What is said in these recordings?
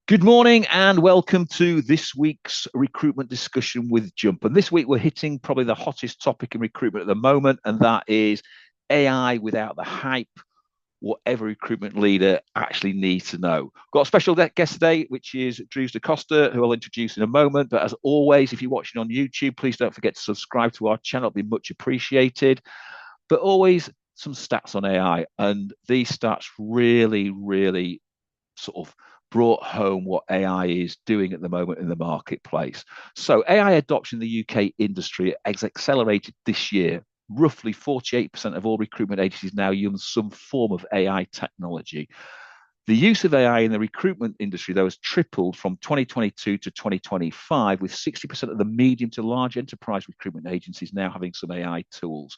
Good morning and welcome to this week's recruitment discussion with Jump. And this week we're hitting probably the hottest topic in recruitment at the moment, and that is AI without the hype, what every recruitment leader actually needs to know. Got a special guest today, which is Dries De Coster, who I'll introduce in a moment. But as always, if you're watching on YouTube, please don't forget to subscribe to our channel. It'll be much appreciated. But always some stats on AI. And these stats really sort of brought home what AI is doing at the moment in the marketplace. So AI adoption in the UK industry has accelerated this year. Roughly 48% of all recruitment agencies now use some form of AI technology. The use of AI in the recruitment industry, though, has tripled from 2022 to 2025, with 60% of the medium to large enterprise recruitment agencies now having some AI tools.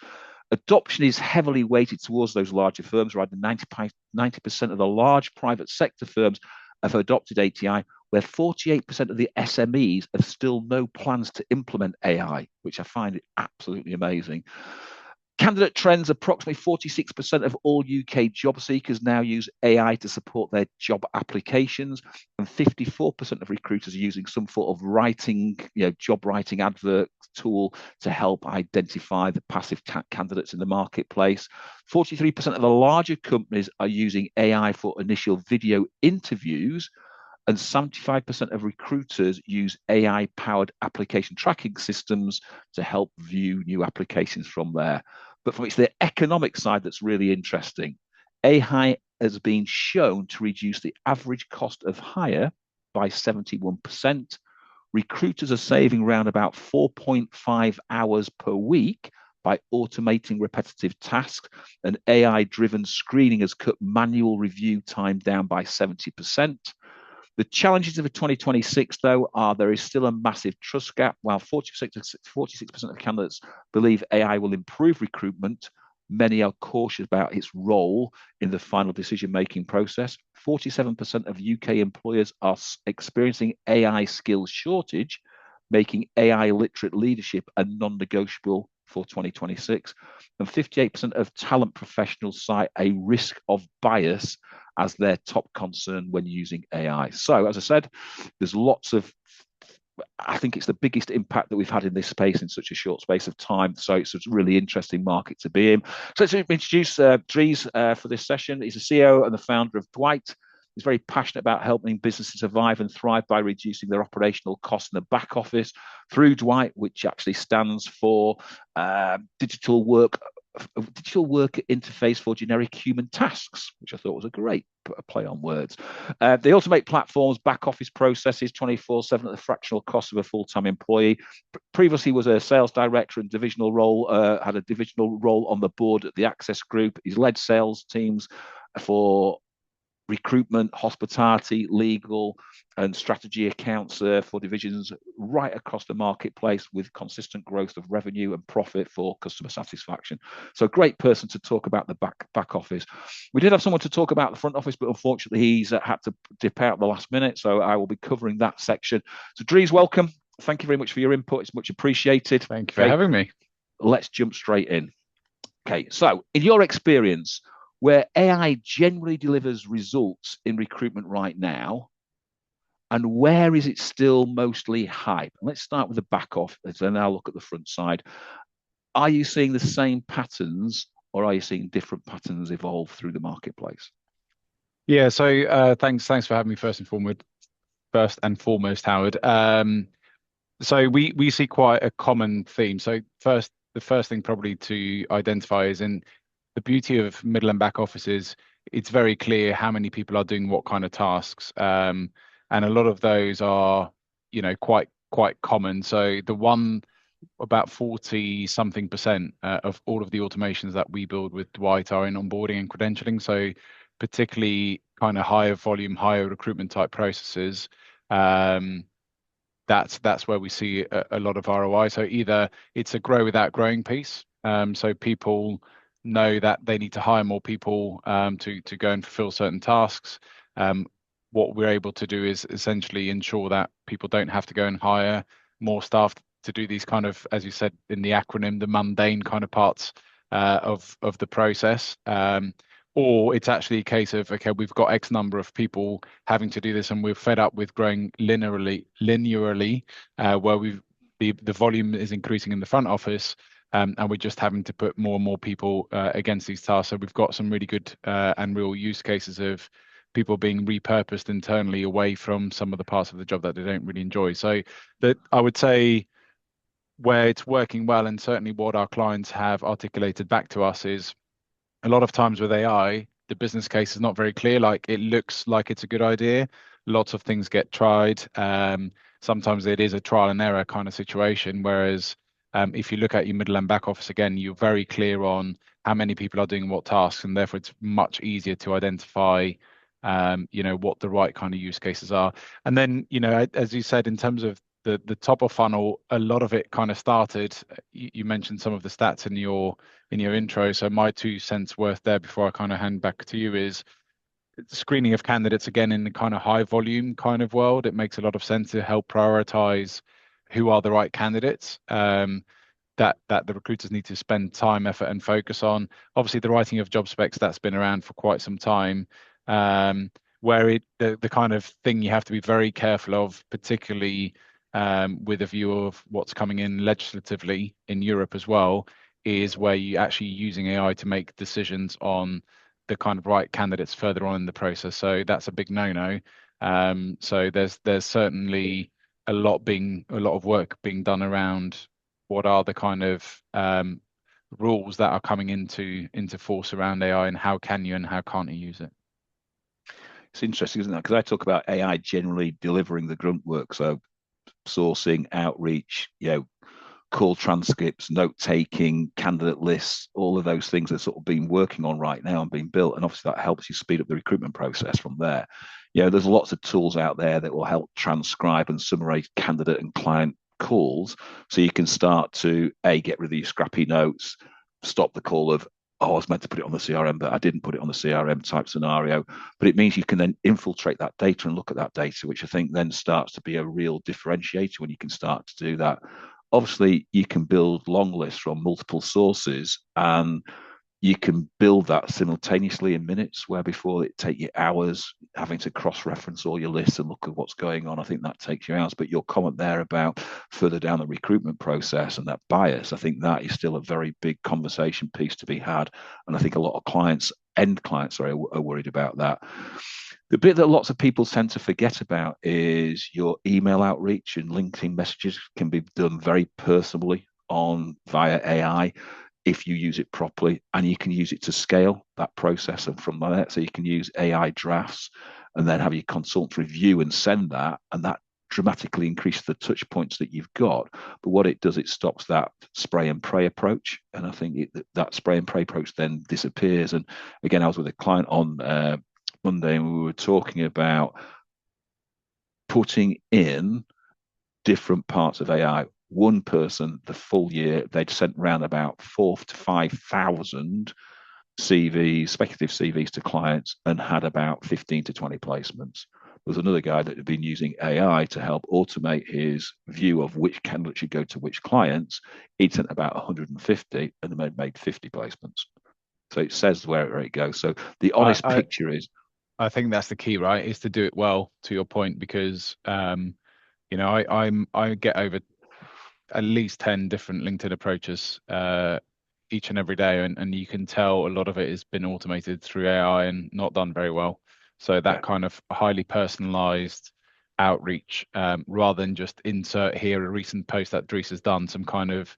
Adoption is heavily weighted towards those larger firms, rather than 90% of the large private sector firms have adopted ATI, where 48% of the SMEs have still no plans to implement AI, which I find absolutely amazing. Candidate trends: approximately 46% of all UK job seekers now use AI to support their job applications, and 54% of recruiters are using some sort of job writing advert tool to help identify the passive candidates in the marketplace. 43% of the larger companies are using AI for initial video interviews, and 75% of recruiters use AI-powered application tracking systems to help view new applications from there. But it's the economic side that's really interesting. AI has been shown to reduce the average cost of hire by 71%. Recruiters are saving around about 4.5 hours per week by automating repetitive tasks, and AI-driven screening has cut manual review time down by 70%. The challenges of 2026, though, are there is still a massive trust gap. While 46% of candidates believe AI will improve recruitment, many are cautious about its role in the final decision-making process. 47% of UK employers are experiencing AI skills shortage, making AI literate leadership a non-negotiable for 2026. And 58% of talent professionals cite a risk of bias as their top concern when using AI. So, as I said, there's lots of, I think it's the biggest impact that we've had in this space in such a short space of time. So it's a really interesting market to be in. So let's introduce Dries for this session. He's the CEO and the founder of Dwight. He's very passionate about helping businesses survive and thrive by reducing their operational costs in the back office through Dwight, which actually stands for digital work interface for generic human tasks, which I thought was a great play on words. They automate platforms, back office processes 24/7 at the fractional cost of a full-time employee. Previously was a sales director and divisional role, had a divisional role on the board at the Access Group. He's led sales teams for recruitment, hospitality, legal, and strategy accounts for divisions right across the marketplace, with consistent growth of revenue and profit for customer satisfaction. So a great person to talk about the back office. We did have someone to talk about the front office, but unfortunately he's had to dip out at the last minute, so I will be covering that section. So Dries, welcome. Thank you very much for your input. It's much appreciated. Thank you for having me. Let's jump straight in. Okay, so in your experience, where AI generally delivers results in recruitment right now, and where is it still mostly hype? And let's start with the back office and I'll look at the front side. Are you seeing the same patterns, or are you seeing different patterns evolve through the marketplace? Yeah, so thanks for having me first and foremost, Howard. So we see quite a common theme. So the first thing probably to identify is, in the beauty of middle and back offices, it's very clear how many people are doing what kind of tasks, and a lot of those are, quite common. So about 40 something percent of all of the automations that we build with Dwight are in onboarding and credentialing. So particularly kind of higher volume, higher recruitment type processes. That's where we see a lot of ROI. So either it's a grow without growing piece. So people know that they need to hire more people to go and fulfill certain tasks. What we're able to do is essentially ensure that people don't have to go and hire more staff to do these kind of, as you said in the acronym, the mundane kind of parts of the process. or it's actually a case of, okay, we've got X number of people having to do this, and we're fed up with growing linearly, where the volume is increasing in the front office, and we're just having to put more and more people against these tasks. So we've got some really good and real use cases of people being repurposed internally away from some of the parts of the job that they don't really enjoy. So that I would say where it's working well, and certainly what our clients have articulated back to us is a lot of times with AI, the business case is not very clear. Like it looks like it's a good idea. Lots of things get tried. Sometimes it is a trial and error kind of situation. Whereas if you look at your middle and back office again, you're very clear on how many people are doing what tasks, and therefore it's much easier to identify, what the right kind of use cases are. And then, as you said, in terms of the top of funnel, a lot of it kind of started. You mentioned some of the stats in your intro. So my 2 cents worth there before I kind of hand back to you is screening of candidates again in the kind of high volume kind of world. It makes a lot of sense to help prioritize who are the right candidates. That the recruiters need to spend time, effort, and focus on. Obviously, the writing of job specs, that's been around for quite some time. Where the kind of thing you have to be very careful of, particularly with a view of what's coming in legislatively in Europe as well, is where you actually using AI to make decisions on the kind of right candidates further on in the process. So that's a big no-no. So there's certainly a lot of work being done around what are the kind of rules that are coming into force around AI, and how can you and how can't you use it? It's interesting, isn't it? Because I talk about AI generally delivering the grunt work, so sourcing, outreach, call transcripts, note taking, candidate lists, all of those things that sort of been working on right now and being built. And obviously that helps you speed up the recruitment process from there. There's lots of tools out there that will help transcribe and summarize candidate and client calls. So you can start to get rid of your scrappy notes, stop the call of, oh, I was meant to put it on the CRM, but I didn't put it on the CRM type scenario. But it means you can then infiltrate that data and look at that data, which I think then starts to be a real differentiator when you can start to do that. Obviously, you can build long lists from multiple sources, and you can build that simultaneously in minutes, where before it take you hours having to cross-reference all your lists and look at what's going on. I think that takes you hours. But your comment there about further down the recruitment process and that bias, I think that is still a very big conversation piece to be had. And I think a lot of end clients, are worried about that. The bit that lots of people tend to forget about is your email outreach and LinkedIn messages can be done very personally via AI if you use it properly, and you can use it to scale that process. And from there, so you can use AI drafts and then have your consultant review and send that, and that dramatically increases the touch points that you've got. But what it does, it stops that spray and pray approach. And I think that spray and pray approach then disappears. And again, I was with a client on Monday, and we were talking about putting in different parts of AI. One person, the full year, they'd sent around about 4,000 to 5,000 CVs, speculative CVs to clients, and had about 15 to 20 placements. There was another guy that had been using AI to help automate his view of which candidate should go to which clients. He'd sent about 150 and made 50 placements. So it says where it goes. So the honest picture is, I think that's the key, right? Is to do it well, to your point, because I get over at least 10 different LinkedIn approaches each and every day, and you can tell a lot of it has been automated through AI and not done very well. So that kind of highly personalized outreach, rather than just insert here a recent post that Dries has done, some kind of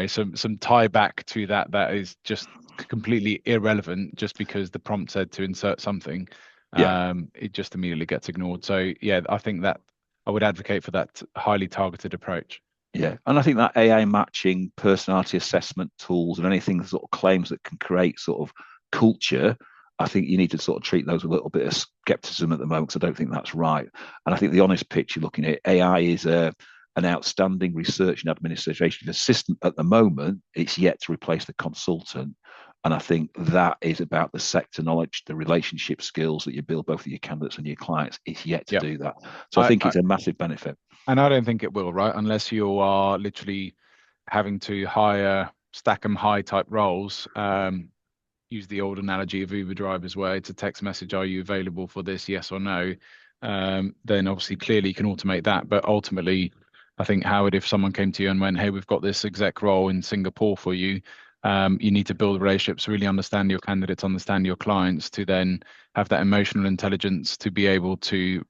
some tie back to that is just completely irrelevant just because the prompt said to insert something. It just immediately gets ignored. So yeah, I think that I would advocate for that highly targeted approach. Yeah, and I think that AI matching, personality assessment tools, and anything sort of claims that can create sort of culture, I think you need to sort of treat those with a little bit of skepticism at the moment, because I don't think that's right. And I think the honest picture looking at AI is an outstanding research and administrative assistant at the moment. It's yet to replace the consultant. And I think that is about the sector knowledge, the relationship skills that you build both with your candidates and your clients. It's yet to do that. So I think it's a massive benefit. And I don't think it will, right? Unless you are literally having to hire stack 'em high type roles. use the old analogy of Uber drivers where it's a text message, are you available for this, yes or no? Then obviously clearly you can automate that. But ultimately, I think, Howard, if someone came to you and went, hey, we've got this exec role in Singapore for you, you need to build relationships, really understand your candidates, understand your clients, to then have that emotional intelligence to be able to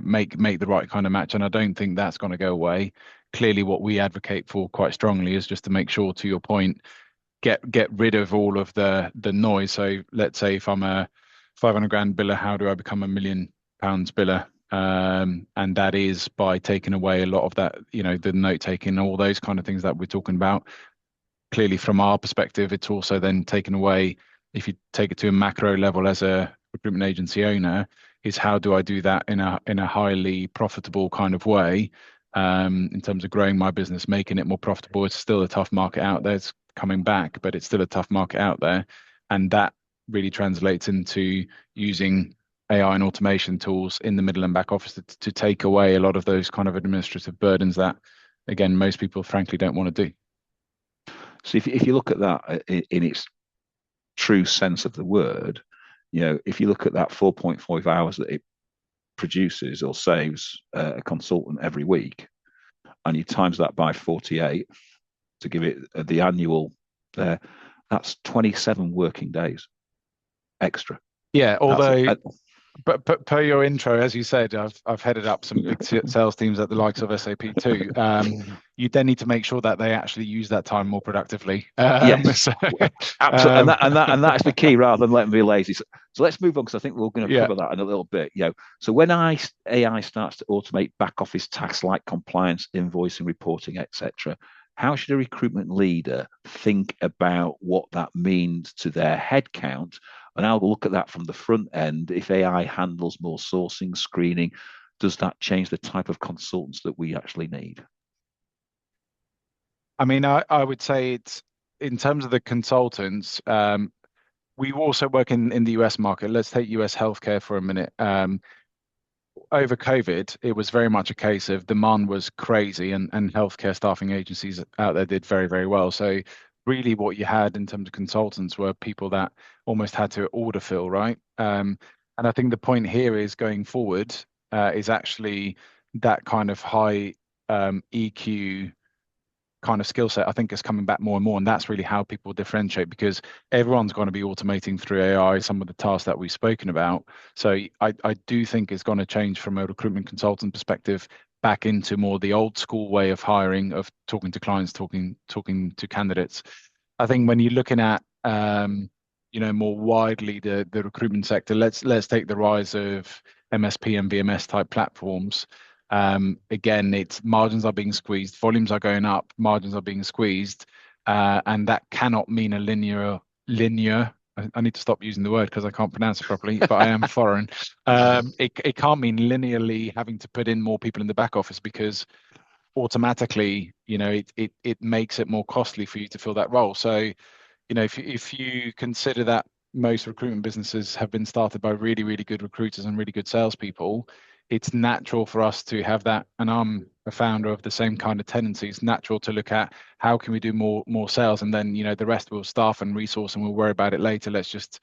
make the right kind of match. And I don't think that's going to go away. Clearly, what we advocate for quite strongly is just to make sure, to your point, get rid of all of the noise. So let's say if I'm a 500 grand biller, how do I become £1 million biller? And that is by taking away a lot of that, the note taking, all those kind of things that we're talking about. Clearly, from our perspective, it's also then taken away, if you take it to a macro level as a recruitment agency owner, is how do I do that in a highly profitable kind of way, in terms of growing my business, making it more profitable. It's still a tough market out there. It's coming back, but it's still a tough market out there. And that really translates into using AI and automation tools in the middle and back office to take away a lot of those kind of administrative burdens that, again, most people frankly don't want to do. So if you look at that in its true sense of the word, if you look at that 4.5 hours that it produces or saves a consultant every week, and you times that by 48 to give it the annual there, that's 27 working days extra. Yeah, although but per your intro, as you said, I've headed up some big sales teams at the likes of SAP too. You then need to make sure that they actually use that time more productively. Yes, absolutely, and that's the key, rather than letting them be lazy. So let's move on, because I think we're going to cover that in a little bit. So when AI starts to automate back office tasks like compliance, invoicing, reporting, etc., how should a recruitment leader think about what that means to their headcount? And I'll look at that from the front end. If AI handles more sourcing, screening, does that change the type of consultants that we actually need? I mean, I would say it's, in terms of the consultants, we also work in the US market. Let's take US healthcare for a minute. Over COVID, it was very much a case of demand was crazy, and healthcare staffing agencies out there did very, very well. So really what you had in terms of consultants were people that almost had to order fill, right? And I think the point here is, going forward, is actually that kind of high EQ kind of skill set, I think, is coming back more and more. And that's really how people differentiate, because everyone's going to be automating through AI some of the tasks that we've spoken about. So I do think it's going to change from a recruitment consultant perspective back into more the old school way of hiring, of talking to clients, talking to candidates. I think when you're looking at more widely the recruitment sector, let's take the rise of MSP and VMS type platforms. Again, it's margins are being squeezed, volumes are going up, margins are being squeezed, and that cannot mean a linear. I need to stop using the word because I can't pronounce it properly, but I am foreign. It can't mean linearly having to put in more people in the back office, because automatically, it makes it more costly for you to fill that role. So, if you consider that most recruitment businesses have been started by really, really good recruiters and really good salespeople, it's natural for us to have that. And I'm a founder of the same kind of tendencies. Natural to look at how can we do more sales, and then the rest will staff and resource, and we'll worry about it later. Let's just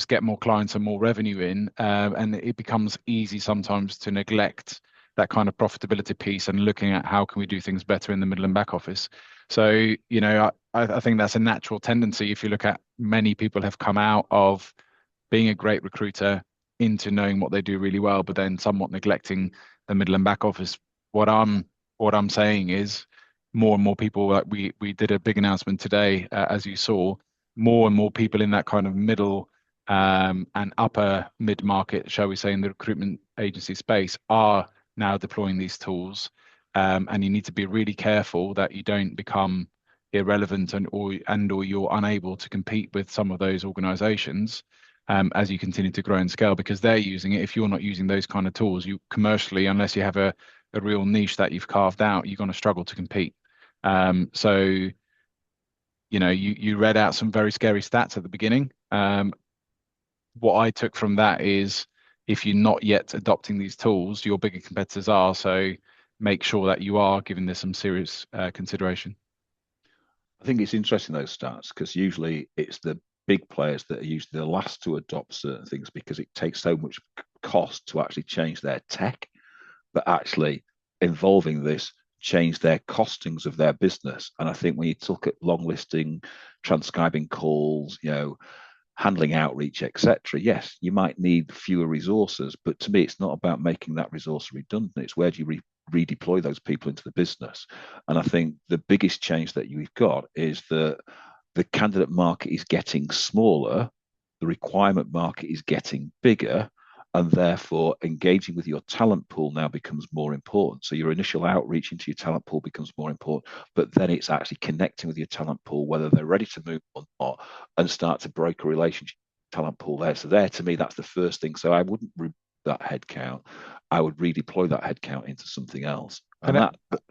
get more clients and more revenue in, and it becomes easy sometimes to neglect that kind of profitability piece and looking at how can we do things better in the middle and back office. So I think that's a natural tendency. If you look at, many people have come out of being a great recruiter into knowing what they do really well, but then somewhat neglecting the middle and back office. What I'm saying is, more and more people, like we did a big announcement today, as you saw, more and more people in that kind of middle and upper mid market, shall we say, in the recruitment agency space, are now deploying these tools. And you need to be really careful that you don't become irrelevant or you're unable to compete with some of those organizations as you continue to grow and scale, because they're using it. If you're not using those kind of tools, you commercially, unless you have a real niche that you've carved out, you're going to struggle to compete. So you read out some very scary stats at the beginning. What I took from that is, if you're not yet adopting these tools, your bigger competitors are. So make sure that you are giving this some serious consideration. I think it's interesting, those stats, because usually it's the big players that are usually the last to adopt certain things because it takes so much cost to actually change their tech, but actually involving this change their costings of their business. And I think when you look at long listing, transcribing calls, handling outreach, etc., yes, you might need fewer resources, but to me, it's not about making that resource redundant. It's where do you redeploy those people into the business? And I think the biggest change that you've got is that the candidate market is getting smaller, the requirement market is getting bigger, and therefore engaging with your talent pool now becomes more important. So your initial outreach into your talent pool becomes more important, but then it's actually connecting with your talent pool, whether they're ready to move or not, and start to break a relationship talent pool there. So there, to me, that's the first thing. So I wouldn't that headcount. I would redeploy that headcount into something else. And And that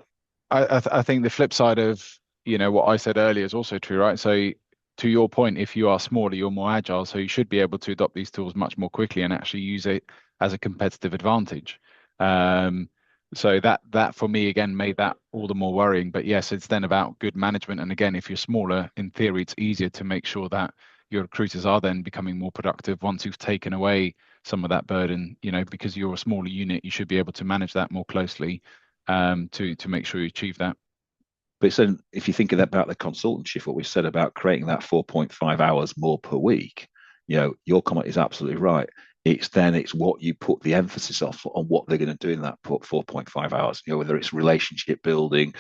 I think the flip side of, what I said earlier is also true, right? So to your point, if you are smaller, you're more agile, so you should be able to adopt these tools much more quickly and actually use it as a competitive advantage. Um, so that for me again made that all the more worrying. But yes, it's then about good management. And again, if you're smaller, in theory, it's easier to make sure that your recruiters are then becoming more productive once you've taken away some of that burden, because you're a smaller unit, you should be able to manage that more closely to make sure you achieve that. But so if you think about the consultant shift, what we said about creating that 4.5 hours more per week, your comment is absolutely right. It's what you put the emphasis off on what they're going to do in that 4.5 hours, whether it's relationship building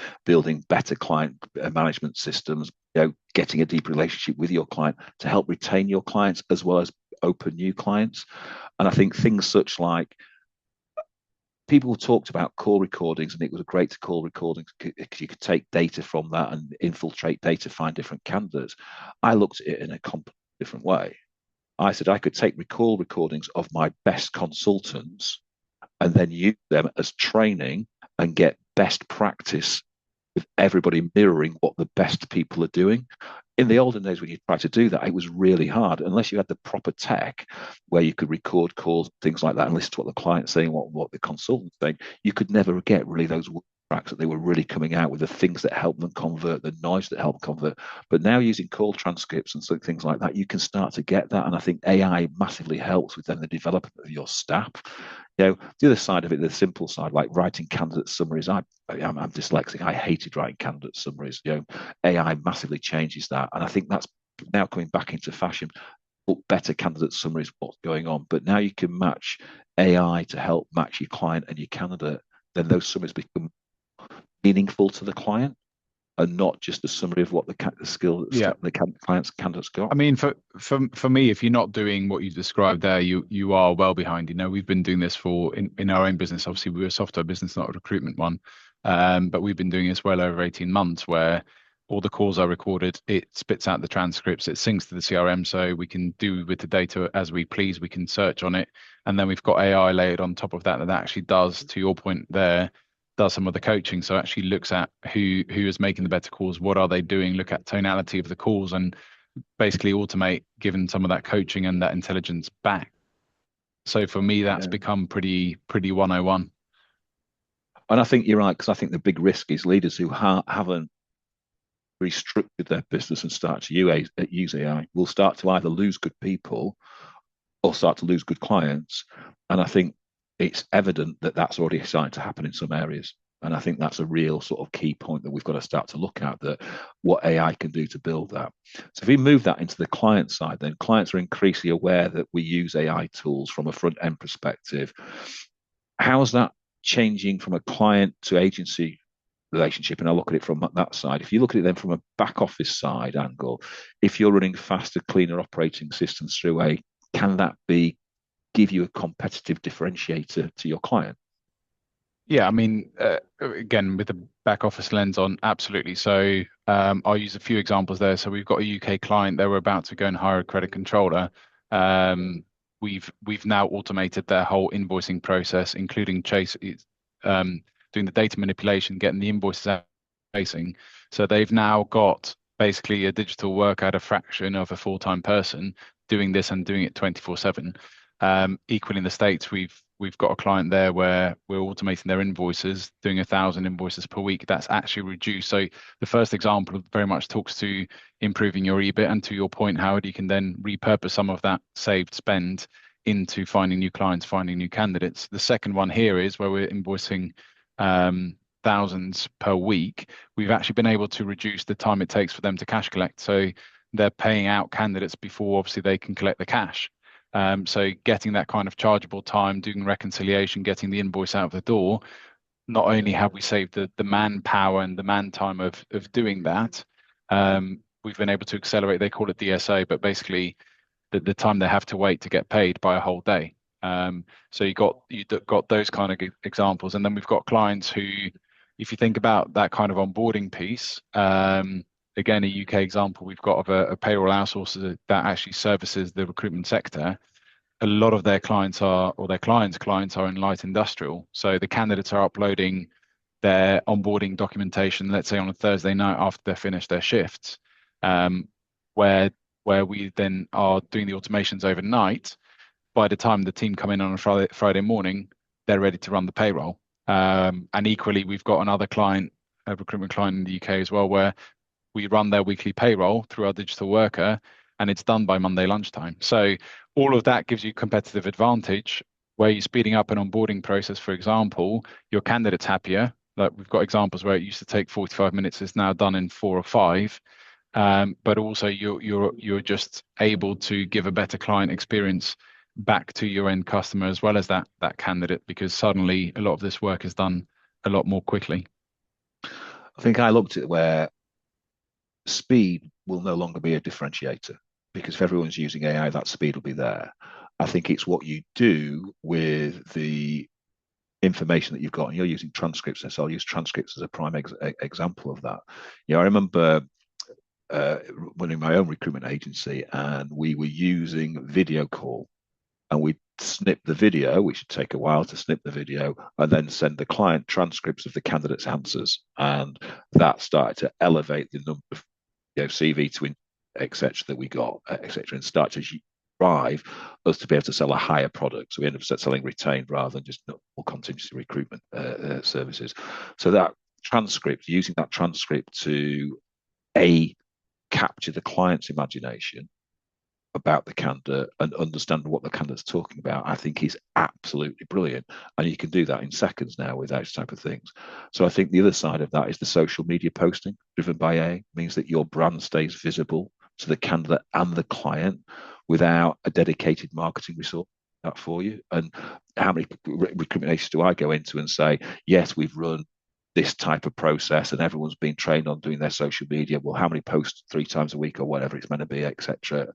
better client management systems, getting a deep relationship with your client to help retain your clients as well as open new clients. And I think things such like people talked about call recordings, and it was great to call recordings because you could take data from that and infiltrate data, find different candidates. I looked at it in a completely different way. I said I could take call recordings of my best consultants and then use them as training and get best practice with everybody mirroring what the best people are doing. In the olden days, when you tried to do that, it was really hard unless you had the proper tech where you could record calls, things like that, and listen to what the client's saying, what the consultant's saying. You could never get really those tracks that they were really coming out with, the things that help them convert, the noise that help convert. But now using call transcripts and things like that, you can start to get that. And I think AI massively helps with then the development of your staff. The other side of it, the simple side, like writing candidate summaries. I'm dyslexic. I hated writing candidate summaries. AI massively changes that, and I think that's now coming back into fashion. But better candidate summaries, what's going on. But now you can match AI to help match your client and your candidate. Then those summaries become meaningful to the client and not just a summary of what the skill the client's candidate's got. I mean, for me, if you're not doing what you described there, you are well behind. We've been doing this in our own business. Obviously, we're a software business, not a recruitment one. But we've been doing this well over 18 months where all the calls are recorded, it spits out the transcripts, it syncs to the CRM so we can do with the data as we please, we can search on it. And then we've got AI layered on top of that actually does, to your point there, does some of the coaching. So actually looks at who is making the better calls, what are they doing, look at tonality of the calls and basically automate, given some of that coaching and that intelligence back. So for me, that's become pretty 101. And I think you're right, because I think the big risk is leaders who haven't restructured their business and start to use AI will start to either lose good people or start to lose good clients. And I think it's evident that that's already starting to happen in some areas. And I think that's a real sort of key point that we've got to start to look at, that what AI can do to build that. So if we move that into the client side, then clients are increasingly aware that we use AI tools from a front end perspective. How's that changing from a client to agency relationship? And I look at it from that side. If you look at it then from a back office side angle, if you're running faster, cleaner operating systems through AI, can that give you a competitive differentiator to your client? Yeah, I mean, again, with the back office lens on, absolutely. So I'll use a few examples there. So we've got a UK client, they were about to go and hire a credit controller. We've now automated their whole invoicing process, including doing the data manipulation, getting the invoices out facing. So they've now got basically a digital work at a fraction of a full-time person doing this and doing it 24/7. Equally in the States, we've got a client there where we're automating their invoices, doing 1,000 invoices per week. That's actually reduced. So the first example very much talks to improving your EBIT, and to your point, Howard, you can then repurpose some of that saved spend into finding new clients, finding new candidates. The second one here is where we're invoicing thousands per week. We've actually been able to reduce the time it takes for them to cash collect. So they're paying out candidates before obviously they can collect the cash. So getting that kind of chargeable time, doing reconciliation, getting the invoice out of the door, not only have we saved the manpower and the man time of doing that, we've been able to accelerate, they call it DSO, but basically the time they have to wait to get paid by a whole day. So you got those kind of examples. And then we've got clients who, if you think about that kind of onboarding piece, again, a UK example we've got of a payroll outsourcer that actually services the recruitment sector. A lot of their clients are, or their clients are in light industrial. So the candidates are uploading their onboarding documentation, let's say on a Thursday night after they're finished their shifts, where we then are doing the automations overnight. By the time the team come in on a Friday morning, they're ready to run the payroll. And equally, we've got another client, a recruitment client in the UK as well, where we run their weekly payroll through our digital worker, and it's done by Monday lunchtime. So all of that gives you competitive advantage where you're speeding up an onboarding process. For example, your candidate's happier. Like we've got examples where it used to take 45 minutes, it's now done in 4 or 5. But also you're just able to give a better client experience back to your end customer as well as that candidate, because suddenly a lot of this work is done a lot more quickly. I think I looked at where speed will no longer be a differentiator, because if everyone's using AI, that speed will be there. I think it's what you do with the information that you've got, and you're using transcripts, and so I'll use transcripts as a prime example of that. I remember running my own recruitment agency, and we were using video call, and we snip the video, which would take a while to snip the video, and then send the client transcripts of the candidate's answers, and that started to elevate the number of CV to etc. that we got, etc., and start to drive us to be able to sell a higher product. So we end up selling retained rather than just more contingency recruitment services. So that transcript, using that transcript to capture the client's imagination about the candidate and understand what the candidate's talking about, I think is absolutely brilliant. And you can do that in seconds now with those type of things. So I think the other side of that is the social media posting driven by AI, means that your brand stays visible to the candidate and the client without a dedicated marketing resource that for you. And how many recruitment agencies do I go into and say, yes, we've run this type of process and everyone's been trained on doing their social media. Well, how many posts 3 times a week or whatever it's meant to be, etc.?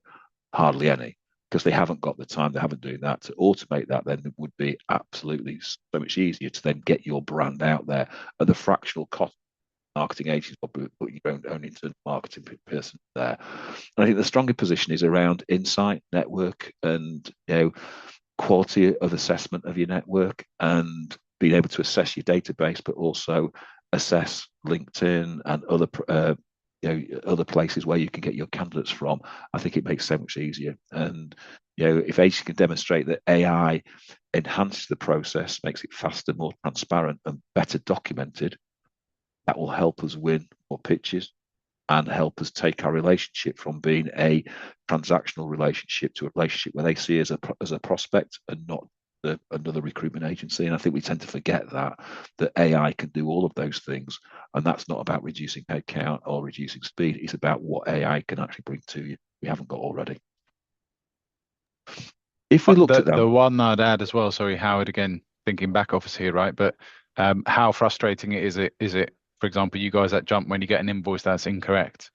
Hardly any, because they haven't got the time, they haven't doing that. To automate that then would be absolutely so much easier to then get your brand out there at the fractional cost marketing agencies, but your own internal marketing person there. And I think the stronger position is around insight, network, and quality of assessment of your network, and being able to assess your database, but also assess LinkedIn and other places where you can get your candidates from. I think it makes so much easier. And if agencies can demonstrate that AI enhances the process, makes it faster, more transparent, and better documented, that will help us win more pitches and help us take our relationship from being a transactional relationship to a relationship where they see us as a prospect and not another recruitment agency. And I think we tend to forget that AI can do all of those things, and that's not about reducing headcount or reducing speed. It's about what AI can actually bring to you we haven't got already. If we looked at the one I'd add as well, sorry, Howard, again thinking back office here, right? But how frustrating is it, for example, you guys at Jump, when you get an invoice that's incorrect?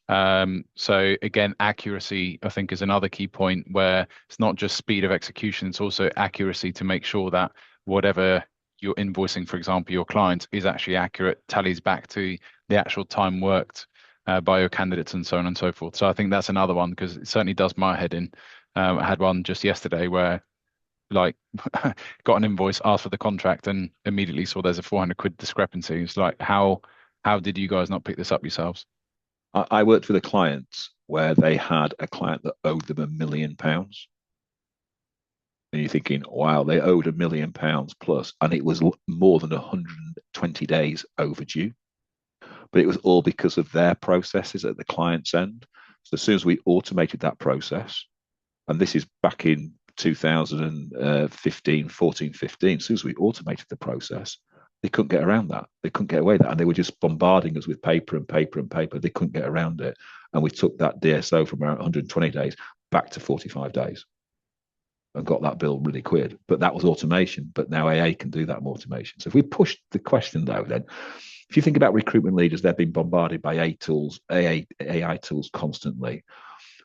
So again, accuracy, I think, is another key point, where it's not just speed of execution, it's also accuracy to make sure that whatever you're invoicing, for example, your client, is actually accurate, tallies back to the actual time worked by your candidates, and so on and so forth. So I think that's another one, because it certainly does my head in. I had one just yesterday where got an invoice, asked for the contract, and immediately saw there's a 400 quid discrepancy. It's like, how did you guys not pick this up yourselves? I worked with a client where they had a client that owed them £1 million. And you're thinking, wow, they owed £1 million plus, and it was more than 120 days overdue. But it was all because of their processes at the client's end. So as soon as we automated that process, and this is back in 2015, 14, 15, as soon as we automated the process, they couldn't get around that. They couldn't get away with that. And they were just bombarding us with paper and paper and paper. They couldn't get around it. And we took that DSO from around 120 days back to 45 days and got that bill really quick. But that was automation. But now AA can do that automation. So if we push the question, though, then if you think about recruitment leaders, they've been bombarded by AI tools constantly.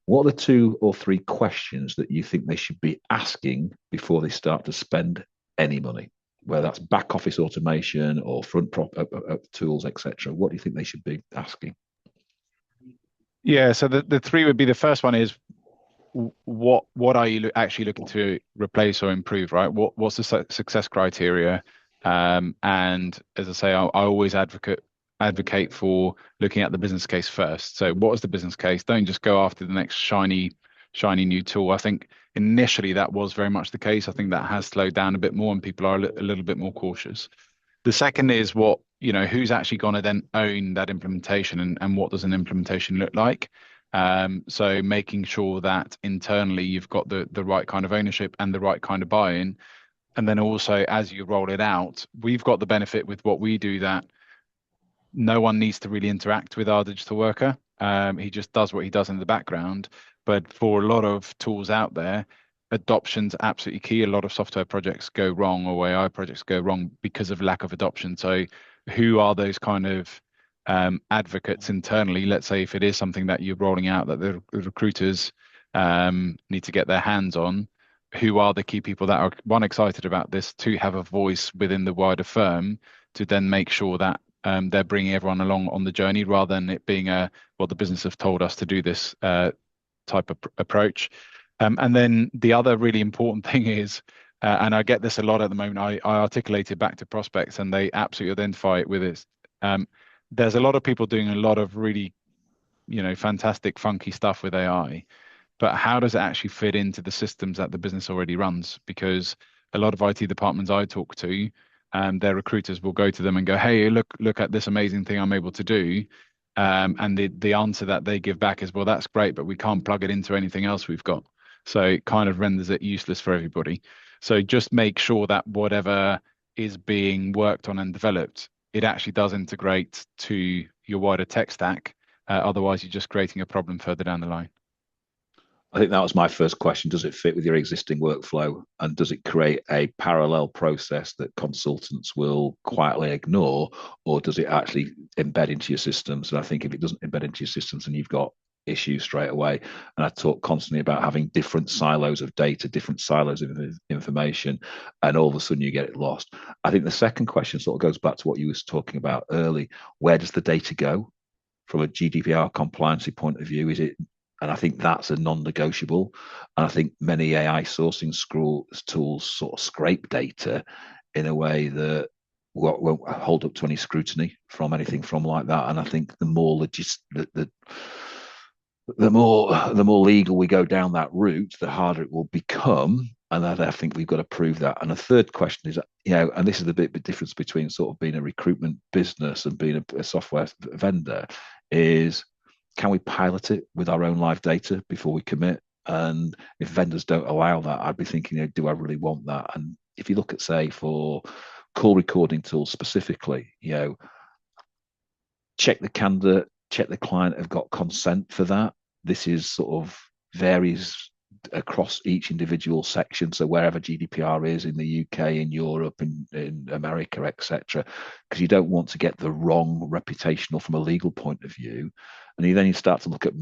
What are the 2 or 3 questions that you think they should be asking before they start to spend any money, whether that's back office automation or front tools, etc.? What do you think they should be asking? Yeah, so the 3 would be, the first one is, what are you actually looking to replace or improve, right? What's the success criteria? And as I say, I always advocate for looking at the business case first. So what is the business case? Don't just go after the next shiny new tool. I think initially that was very much the case. I think that has slowed down a bit more and people are a little bit more cautious. The second is who's actually going to then own that implementation, and what does an implementation look like? So making sure that internally you've got the right kind of ownership and the right kind of buy-in. And then also, as you roll it out, we've got the benefit with what we do that no one needs to really interact with our digital worker. He just does what he does in the background. But for a lot of tools out there, adoption's absolutely key. A lot of software projects go wrong, or AI projects go wrong because of lack of adoption. So who are those kind of advocates internally? Let's say if it is something that you're rolling out that the recruiters need to get their hands on, who are the key people that are, one, excited about this, two, have a voice within the wider firm to then make sure that they're bringing everyone along on the journey, rather than it being well, the business have told us to do this type of approach. And then the other really important thing is, and I get this a lot at the moment, I articulate it back to prospects and they absolutely identify it with this. There's a lot of people doing a lot of really, fantastic, funky stuff with AI, but how does it actually fit into the systems that the business already runs? Because a lot of IT departments I talk to, their recruiters will go to them and go, hey, look at this amazing thing I'm able to do. And the answer that they give back is, well, that's great, but we can't plug it into anything else we've got. So it kind of renders it useless for everybody. So just make sure that whatever is being worked on and developed, it actually does integrate to your wider tech stack. Otherwise, you're just creating a problem further down the line. I think that was my first question. Does it fit with your existing workflow? And does it create a parallel process that consultants will quietly ignore? Or does it actually embed into your systems? And I think if it doesn't embed into your systems, then you've got issues straight away. And I talk constantly about having different silos of data, different silos of information, and all of a sudden you get it lost. I think the second question sort of goes back to what you was talking about early. Where does the data go from a GDPR compliancy point of view? Is it, and I think that's a non-negotiable. And I think many AI sourcing tools sort of scrape data in a way that won't hold up to any scrutiny from anything from like that. And I think the more the more legal we go down that route, the harder it will become. And I think we've got to prove that. And the third question is, and this is the bit difference between sort of being a recruitment business and being a software vendor, is can we pilot it with our own live data before we commit? And if vendors don't allow that, I'd be thinking, do I really want that? And if you look at, say, for call recording tools specifically, check the candidate, check the client have got consent for that. This is sort of varies across each individual section. So wherever GDPR is in the UK, in Europe, in America, etc., because you don't want to get the wrong reputational from a legal point of view. And then you start to look at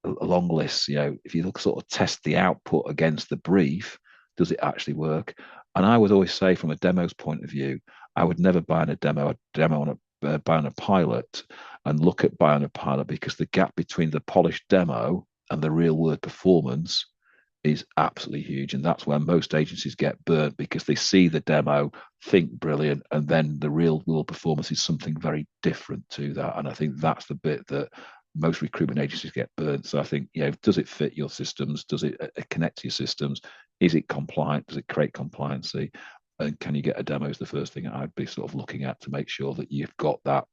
long lists. If you look sort of test the output against the brief, does it actually work? And I would always say, from a demo's point of view, I would never buy on a demo. Buy on a pilot and look at buy on a pilot, because the gap between the polished demo and the real world performance is absolutely huge. And that's where most agencies get burnt, because they see the demo, think brilliant, and then the real world performance is something very different to that. And I think that's the bit that most recruitment agencies get burnt. So I think, does it fit your systems? Does it connect to your systems? Is it compliant? Does it create compliancy? And can you get a demo is the first thing I'd be sort of looking at to make sure that you've got that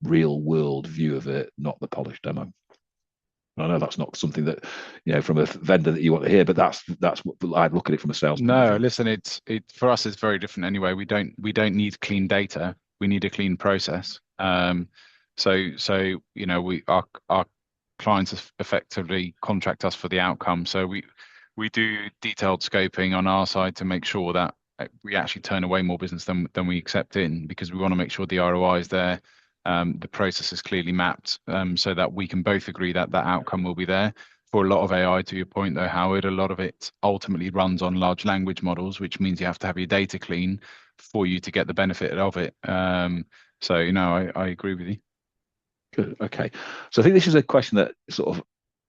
real world view of it, not the polished demo. I know that's not something that, from a vendor that you want to hear, but that's what I'd look at it from a sales point of No, view. listen, it for us it's very different anyway. We don't need clean data. We need a clean process. So our clients effectively contract us for the outcome. So we do detailed scoping on our side to make sure that we actually turn away more business than we accept in, because we want to make sure the ROI is there, the process is clearly mapped, so that we can both agree that that outcome will be there. For a lot of AI, to your point though, Howard, a lot of it ultimately runs on large language models, which means you have to have your data clean for you to get the benefit of it. So, I agree with you. Good. Okay. So I think this is a question that sort of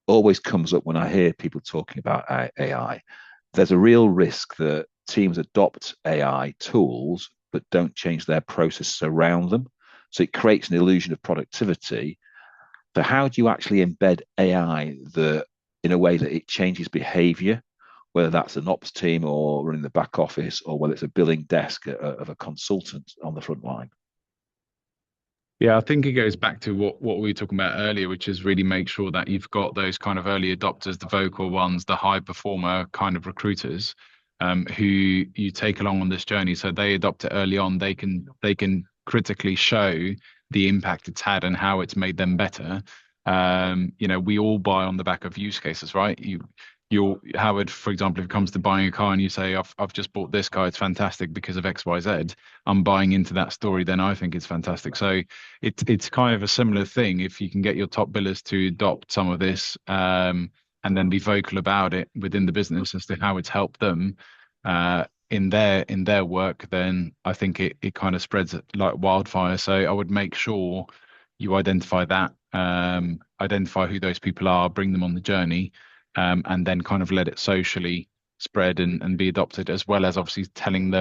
always comes up when I hear people talking about AI. There's a real risk that teams adopt AI tools but don't change their processes around them. So it creates an illusion of productivity. So how do you actually embed AI in a way that it changes behavior, whether that's an ops team or running the back office, or whether it's a billing desk of a consultant on the front line? Yeah, I think it goes back to what we were talking about earlier, which is really make sure that you've got those kind of early adopters, the vocal ones, the high performer kind of recruiters, who you take along on this journey. So they adopt it early on. They can critically show the impact it's had and how it's made them better. We all buy on the back of use cases, right? Howard, for example, if it comes to buying a car and you say, I've just bought this car, it's fantastic because of XYZ, I'm buying into that story, then I think it's fantastic. So it's kind of a similar thing. If you can get your top billers to adopt some of this, and then be vocal about it within the business as to how it's helped them in their work, then I think it kind of spreads like wildfire. So I would make sure you identify that, identify who those people are, bring them on the journey, and then kind of let it socially spread and be adopted, as well as obviously telling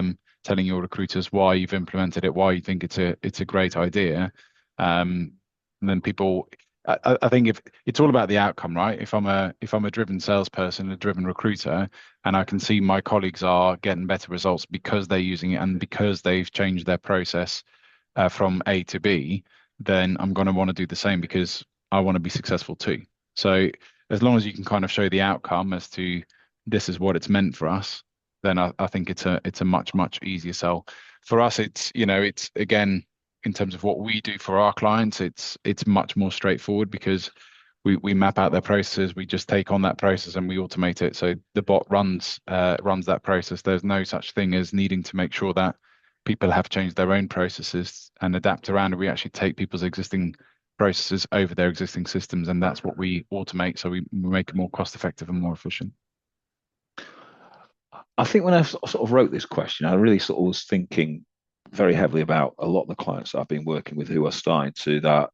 your recruiters why you've implemented it, why you think it's a great idea. And then people, I think if it's all about the outcome, right? If I'm a driven salesperson, a driven recruiter, and I can see my colleagues are getting better results because they're using it and because they've changed their process from A to B, then I'm going to want to do the same because I want to be successful too. So as long as you can kind of show the outcome as to this is what it's meant for us, then I think it's a much easier sell. For us, it's again, in terms of what we do for our clients, it's much more straightforward because we map out their processes, we just take on that process and we automate it. So the bot runs that process. There's no such thing as needing to make sure that people have changed their own processes and adapt around. And we actually take people's existing processes over their existing systems, and that's what we automate. So we make it more cost effective and more efficient. I think when I sort of wrote this question, I really sort of was thinking very heavily about a lot of the clients that I've been working with who are starting to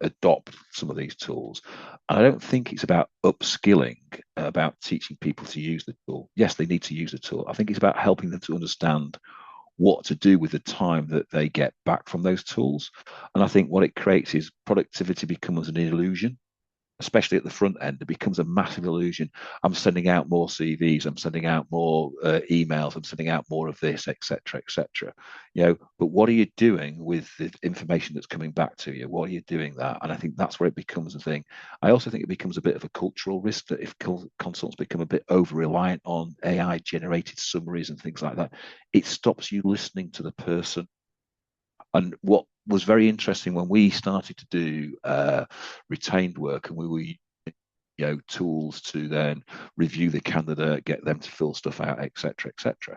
adopt some of these tools. And I don't think it's about upskilling, about teaching people to use the tool. Yes, they need to use the tool. I think it's about helping them to understand what to do with the time that they get back from those tools. And I think what it creates is productivity becomes an illusion, especially at the front end. It becomes a massive illusion. I'm sending out more CVs, I'm sending out more emails, I'm sending out more of this, etc., etc. But what are you doing with the information that's coming back to you? What are you doing that? And I think that's where it becomes a thing. I also think it becomes a bit of a cultural risk that if consultants become a bit over reliant on AI generated summaries and things like that, it stops you listening to the person. And what was very interesting when we started to do retained work, and we were tools to then review the candidate, get them to fill stuff out, etc., etc.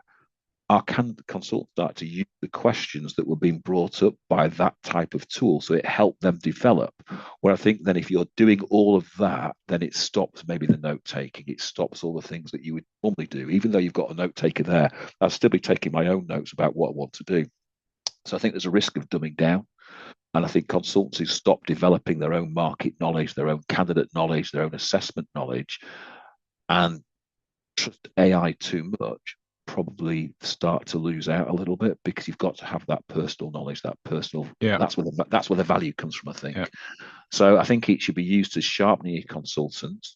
Our consultants started to use the questions that were being brought up by that type of tool, so it helped them develop. Where I think then if you're doing all of that, then it stops maybe the note taking, it stops all the things that you would normally do. Even though you've got a note taker there, I'll still be taking my own notes about what I want to do. So I think there's a risk of dumbing down. And I think consultancies stop developing their own market knowledge, their own candidate knowledge, their own assessment knowledge, and trust AI too much, probably start to lose out a little bit, because you've got to have that personal knowledge, that's where the value comes from, I think. Yeah. So I think it should be used to sharpening your consultants,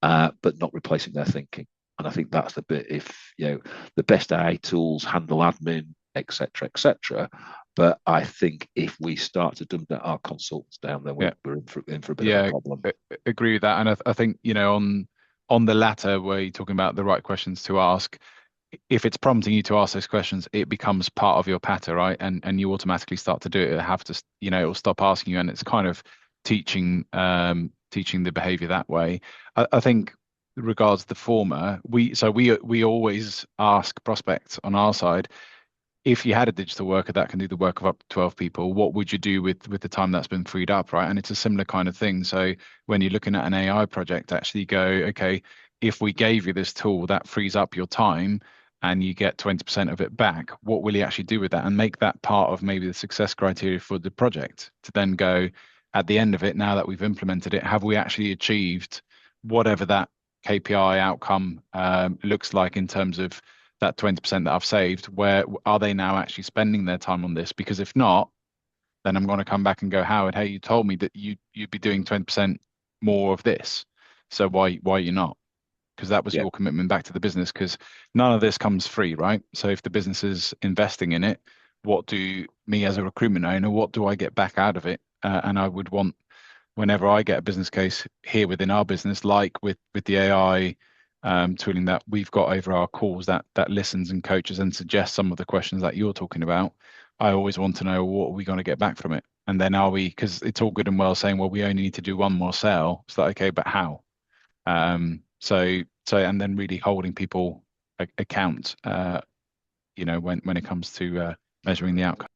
but not replacing their thinking. And I think that's the bit. If the best AI tools handle admin, etc., etc. But I think if we start to dumb our consultants down, then Yeah. we're in for a bit of a Yeah, problem. agree with that. And I think, on the latter, where you're talking about the right questions to ask, if it's prompting you to ask those questions, it becomes part of your patter, right? And you automatically start to do it. It have to, it'll stop asking you, and it's kind of teaching the behavior that way. I think regards the former, we always ask prospects on our side, if you had a digital worker that can do the work of up to 12 people, what would you do with the time that's been freed up, right? And it's a similar kind of thing. So when you're looking at an AI project, actually go, okay, if we gave you this tool that frees up your time and you get 20% of it back, what will you actually do with that? And make that part of maybe the success criteria for the project, to then go, at the end of it, now that we've implemented it, have we actually achieved whatever that KPI outcome looks like in terms of that 20% that I've saved? Where are they now actually spending their time on this? Because if not, then I'm going to come back and go, Howard, hey, you told me that you'd be doing 20% more of this. So why are you not? Because that was Yeah, your commitment back to the business, because none of this comes free, right? So if the business is investing in it, what do me as a recruitment owner, what do I get back out of it? And I would want, whenever I get a business case here within our business, like with the AI tooling that we've got over our calls, that listens and coaches and suggests some of the questions that you're talking about, I always want to know, what are we going to get back from it? And then because it's all good and well saying, well, we only need to do one more sale. It's like, okay, but how? And then really holding people account, when it comes to measuring the outcome.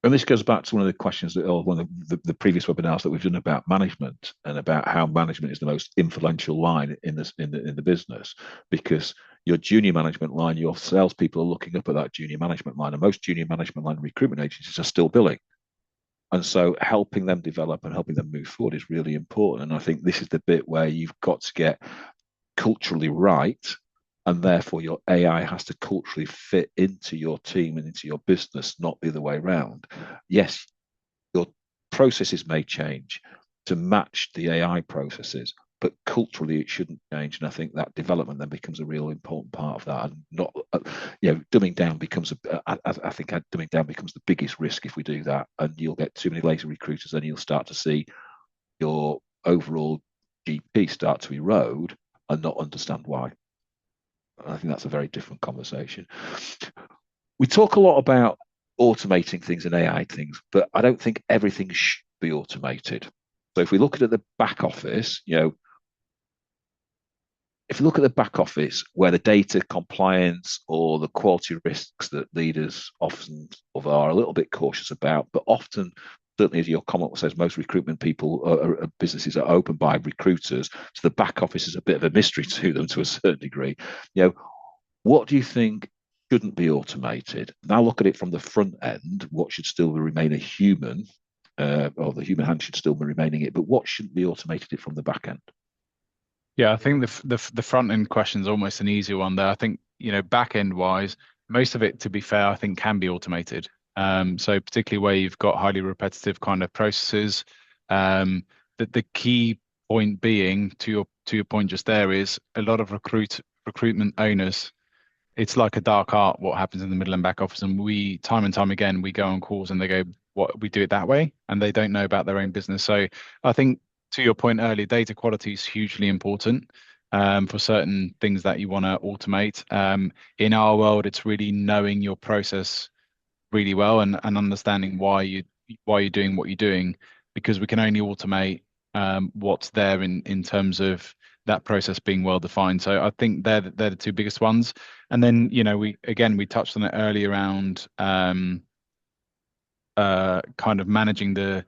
and this goes back to one of the questions or one of the previous webinars that we've done about management and about how management is the most influential line in the business, because your junior management line, your salespeople are looking up at that junior management line, and most junior management line recruitment agencies are still billing. And so helping them develop and helping them move forward is really important. And I think this is the bit where you've got to get culturally right, and therefore your AI has to culturally fit into your team and into your business, not the other way around. Yes, your processes may change to match the AI processes, but culturally it shouldn't change. And I think that development then becomes a real important part of that, and not, dumbing down becomes I think dumbing down becomes the biggest risk if we do that, and you'll get too many lazy recruiters, and you'll start to see your overall GP start to erode and not understand why. I think that's a very different conversation. We talk a lot about automating things and AI things, but I don't think everything should be automated. So if we look at the back office, if you look at the back office where the data compliance or the quality risks that leaders often are a little bit cautious about, but often, certainly as your comment says, most recruitment businesses are opened by recruiters, so the back office is a bit of a mystery to them to a certain degree. What do you think shouldn't be automated? Now look at it from the front end. What should still remain a human, or the human hand should still be remaining it, but what shouldn't be automated it from the back end? Yeah, I think the front end question is almost an easier one there. I think, back end wise, most of it, to be fair, I think can be automated. So particularly where you've got highly repetitive kind of processes. The key point being, to your point just there, is a lot of recruitment owners. It's like a dark art what happens in the middle and back office, and we time and time again we go on calls and they go, "What, we do it that way?" And they don't know about their own business. So I think, to your point earlier, data quality is hugely important for certain things that you want to automate. In our world, it's really knowing your process really well, and understanding why you're doing what you're doing, because we can only automate what's there in terms of that process being well defined. So I think they're the two biggest ones. And then, we touched on it earlier around kind of managing the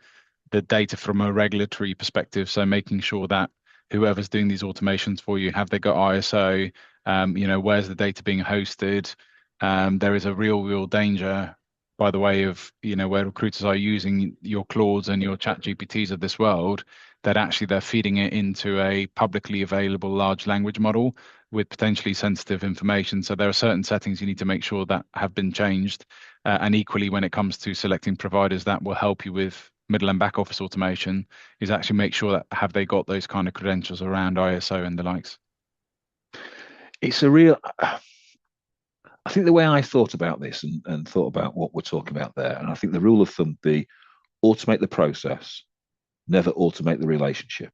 data from a regulatory perspective. So making sure that whoever's doing these automations for you, have they got ISO? Where's the data being hosted? There is a real danger, by the way, of where recruiters are using your Claudes and your Chat GPTs of this world, that actually they're feeding it into a publicly available large language model with potentially sensitive information. So there are certain settings you need to make sure that have been changed. And equally, when it comes to selecting providers that will help you with middle and back office automation, is actually make sure that have they got those kind of credentials around ISO and the likes. it's a real. I think the way I thought about this and thought about what we're talking about there, and I think the rule of thumb be automate the process, never automate the relationship.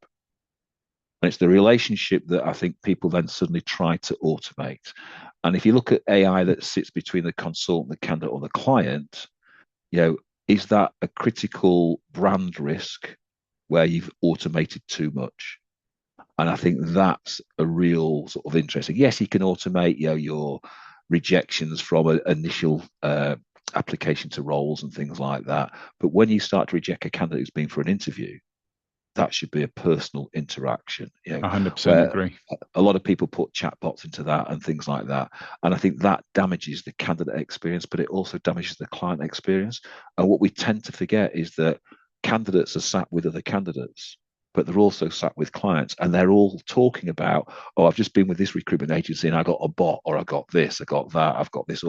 And it's the relationship that I think people then suddenly try to automate. And if you look at AI that sits between the consultant, the candidate, or the client, you know, is that a critical brand risk where you've automated too much? And I think that's a real sort of interesting. Yes, you can automate, your rejections from an initial application to roles and things like that. But when you start to reject a candidate who's been for an interview, that should be a personal interaction, 100% where agree. a lot of people put chatbots into that and things like that. And I think that damages the candidate experience, but it also damages the client experience. And what we tend to forget is that candidates are sat with other candidates, but they're also sat with clients, and they're all talking about, oh, I've just been with this recruitment agency and I got a bot, or I got this, I got that, I've got this,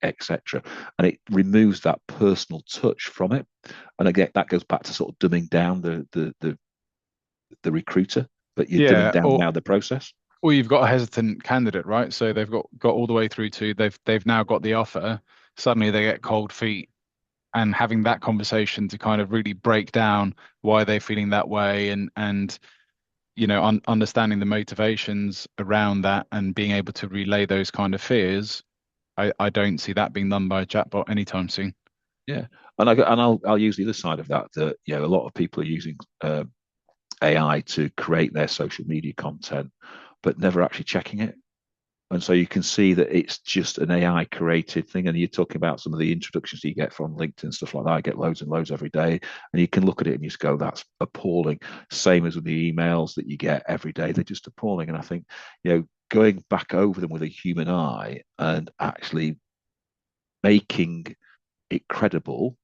etc. And it removes that personal touch from it. And again, that goes back to sort of dumbing down the recruiter, but you're dumbing Yeah, down now the process. or you've got a hesitant candidate, right? So they've got all the way through to they've now got the offer. Suddenly they get cold feet, and having that conversation to kind of really break down why they're feeling that way, and understanding the motivations around that and being able to relay those kind of fears. I don't see that being done by a chatbot anytime soon. Yeah, and I'll use the other side of that. That a lot of people are using AI to create their social media content, but never actually checking it. And so you can see that it's just an AI created thing. And you're talking about some of the introductions you get from LinkedIn, stuff like that. I get loads and loads every day. And you can look at it and you just go, that's appalling. Same as with the emails that you get every day. They're just appalling. And I think, going back over them with a human eye and actually making it credible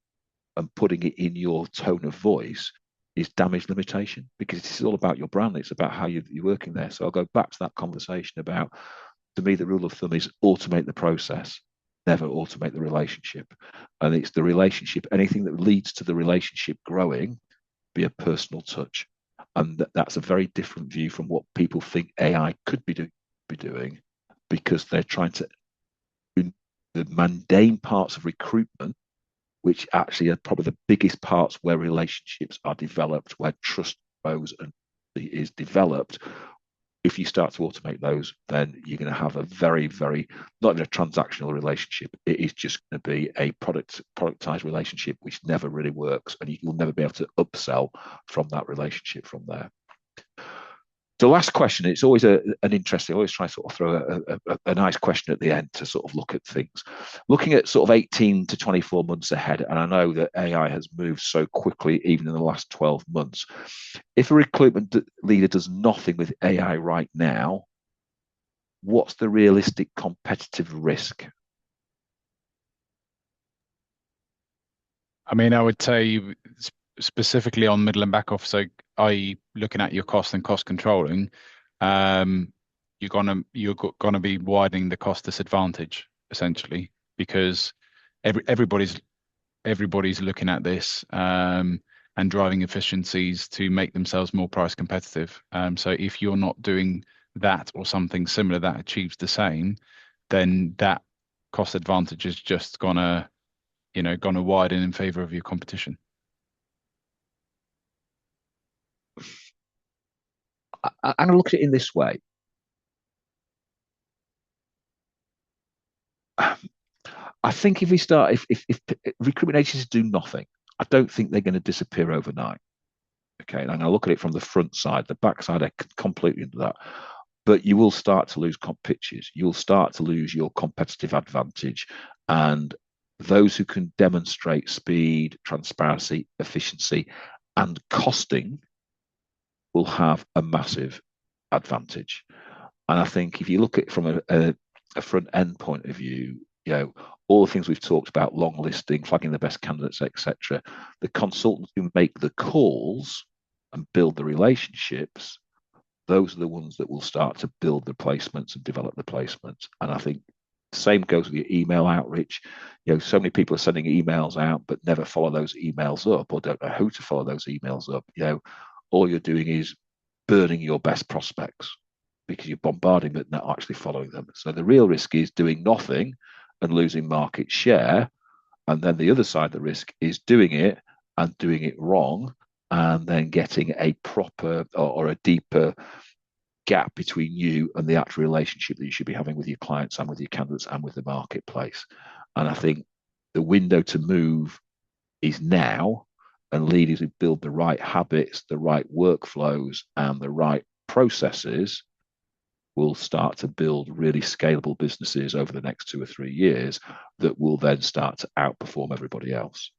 and putting it in your tone of voice is damage limitation, because it's all about your brand. It's about how you're working there. So I'll go back to that conversation about, to me, the rule of thumb is automate the process, never automate the relationship. And it's the relationship, anything that leads to the relationship growing, be a personal touch. And that's a very different view from what people think AI could be doing, because they're trying to do the mundane parts of recruitment, which actually are probably the biggest parts where relationships are developed, where trust grows and is developed. If you start to automate those, then you're going to have a very, very, not even a transactional relationship. It is just going to be a productized relationship, which never really works. And you'll never be able to upsell from that relationship from there. The last question, it's always an interesting, I always try to sort of throw a nice question at the end to sort of look at things. Looking at sort of 18 to 24 months ahead, and I know that AI has moved so quickly, even in the last 12 months. If a recruitment leader does nothing with AI right now, what's the realistic competitive risk? I mean, I would say specifically on middle and back office, so i.e. looking at your cost and cost controlling, you're gonna be widening the cost disadvantage essentially, because everybody's looking at this and driving efficiencies to make themselves more price competitive. So if you're not doing that or something similar that achieves the same, then that cost advantage is just gonna widen in favor of your competition. I'm going to look at it in this way. I think if if recruitment agencies do nothing, I don't think they're going to disappear overnight. Okay, and I look at it from the front side, the back side, I completely into that. But you will start to lose pitches. You'll start to lose your competitive advantage, and those who can demonstrate speed, transparency, efficiency, and costing will have a massive advantage. And I think if you look at it from a front end point of view, all the things we've talked about, long listing, flagging the best candidates, etc., the consultants who make the calls and build the relationships, those are the ones that will start to build the placements and develop the placements. And I think the same goes with your email outreach. So many people are sending emails out but never follow those emails up, or don't know who to follow those emails up. All you're doing is burning your best prospects. because you're bombarding them, not actually following them. So the real risk is doing nothing and losing market share. And then the other side of the risk is doing it and doing it wrong, and then getting a proper or a deeper gap between you and the actual relationship that you should be having with your clients and with your candidates and with the marketplace. And I think the window to move is now, and leaders who build the right habits, the right workflows, and the right processes will start to build really scalable businesses over the next 2 or 3 years that will then start to outperform everybody else.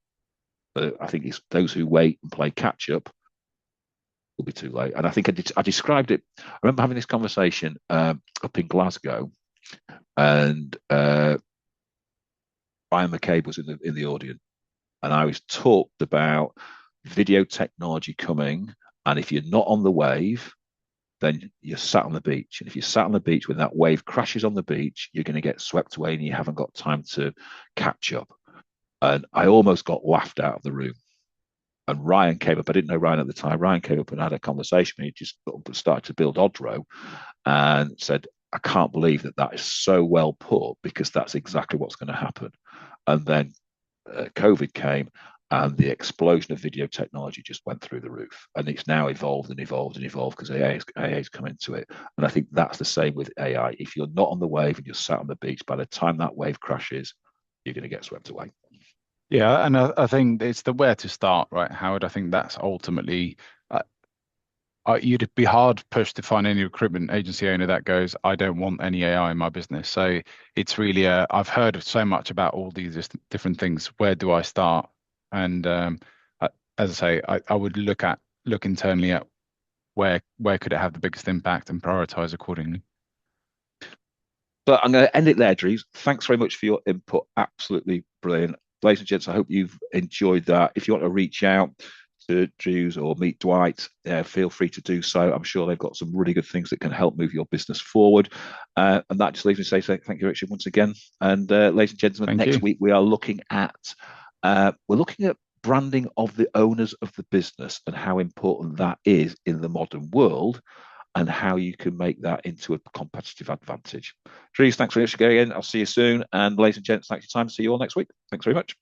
But I think it's those who wait and play catch up will be too late. And I think I described it. I remember having this conversation up in Glasgow, and Brian McCabe was in the audience, and I was talked about video technology coming, and if you're not on the wave, then you're sat on the beach. And if you're sat on the beach when that wave crashes on the beach, you're going to get swept away and you haven't got time to catch up. And I almost got laughed out of the room. And Ryan came up. I didn't know Ryan at the time. Ryan came up and had a conversation with me. He just started to build Odro and said, I can't believe that is so well put, because that's exactly what's going to happen. And then COVID came, and the explosion of video technology just went through the roof. And it's now evolved and evolved and evolved because AI's come into it. And I think that's the same with AI. If you're not on the wave and you're sat on the beach, by the time that wave crashes, you're going to get swept away. Yeah, and I think it's the where to start, right, Howard? I think that's ultimately, you'd be hard pushed to find any recruitment agency owner that goes, I don't want any AI in my business. So it's really, I've heard so much about all these different things. Where do I start? And as I say, I would look internally at where could it have the biggest impact and prioritize accordingly. But I'm going to end it there, Dries. Thanks very much for your input. Absolutely brilliant. Ladies and gents, I hope you've enjoyed that. If you want to reach out to Dries or meet Dwight, feel free to do so. I'm sure they've got some really good things that can help move your business forward. And that just leaves me to say thank you, Richard, once again. And ladies and gentlemen, next week we are looking at branding of the owners of the business and how important that is in the modern world, and how you can make that into a competitive advantage. Dries, thanks very much again. I'll see you soon. And ladies and gents, thanks for your time. See you all next week. Thanks very much.